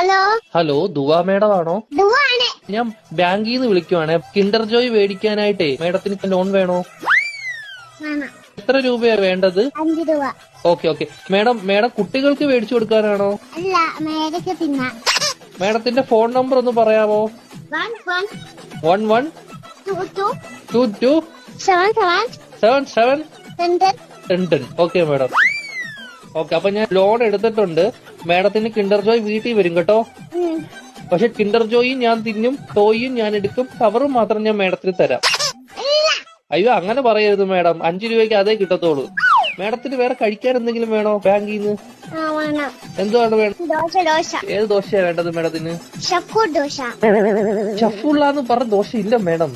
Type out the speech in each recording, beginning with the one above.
Hello hello ദുവാ madam ആണോ? ദുവാണ്. ഞാൻ ബാങ്കിൽ നിന്ന് വിളിക്കുവാണ്. കിൻഡർ ജോയ് മേടിക്കാനായിട്ടേ മേഡത്തിന് ലോൺ വേണോ? വേണം. എത്ര രൂപയാ വേണ്ടത്? 5 രൂപ. ഓക്കെ മേഡം കുട്ടികൾക്ക് മേടിച്ചു കൊടുക്കാനാണോ? അല്ല, മേടിക്ക് തിന്നാൻ. മേഡത്തിന്റെ ഫോൺ നമ്പർ ഒന്ന് പറയാമോ? 11 22 77 10. Okay madam. ഓക്കെ, അപ്പൊ ഞാൻ ലോൺ എടുത്തിട്ടുണ്ട്. മേഡത്തിന് കിൻഡർ ജോയ് വീട്ടിൽ വരും കേട്ടോ. പക്ഷെ കിൻഡർ ജോയും ഞാൻ തിന്നും, ടോയും ഞാൻ എടുക്കും, കവറും മാത്രം ഞാൻ മേഡത്തിന് തരാം. അയ്യോ, അങ്ങനെ പറയരുത് മേഡം. 5 രൂപയ്ക്ക് അതേ കിട്ടത്തോളൂ. മേഡത്തിന് വേറെ കഴിക്കാൻ എന്തെങ്കിലും വേണോ ബാങ്കിൽ നിന്ന്? എന്തുവാണ് വേണം? ഏത് ദോശയാ വേണ്ടത് മേഡത്തിന്? ഷഫുള്ളാന്ന് പറഞ്ഞ ദോശ ഇല്ല മേഡം.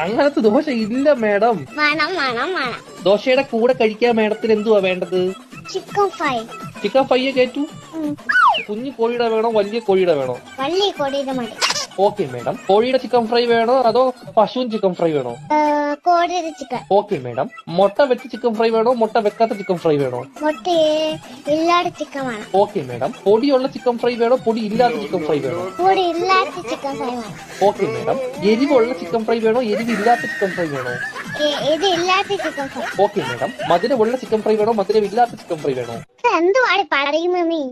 അങ്ങനത്തെ ദോശ ഇല്ല മേഡം. ദോശയുടെ കൂടെ കഴിക്കാൻ മേഡത്തിന് എന്തുവാ വേണ്ടത്? Chicken fry. ചിക്കൻ ഫ്രൈ കേറ്റു. കുഞ്ഞു കോഴിയുടെ വേണോ വലിയ കോഴിയുടെ വേണോ? വലിയ കോഴിയുടെ മതി. Okay madam. കോഴിയുടെ ചിക്കൻ ഫ്രൈ വേണോ അതോ പശുവിൻ ചിക്കൻ ഫ്രൈ വേണോ? കോഴിയുടെ ചിക്കൻ. Okay madam. മുട്ട വെച്ച ചിക്കൻ ഫ്രൈ വേണോ മുട്ട വെക്കാത്ത ചിക്കൻ ഫ്രൈ വേണോ? മുട്ട ഇല്ലാത്ത ചിക്കൻ വേണം. Okay madam. പൊടിയുള്ള ചിക്കൻ ഫ്രൈ വേണോ പൊടി ഇല്ലാത്ത ചിക്കൻ ഫ്രൈ വേണോ? പൊടി ഇല്ലാത്ത ചിക്കൻ ഫ്രൈ വേണം. Okay madam. എരിവുള്ള ചിക്കൻ ഫ്രൈ വേണോ എരിവില്ലാത്ത ചിക്കൻ ഫ്രൈ വേണോ? ഇത് ഇല്ലാത്ത ചിക്കൻ ഫ്രൈ. Okay madam. മധുരമുള്ള ചിക്കൻ ഫ്രൈ വേണോ മധുരമില്ലാത്ത ചിക്കൻ ഫ്രൈ വേണോ? എന്തുവാണ് പറയുന്നത് നീ?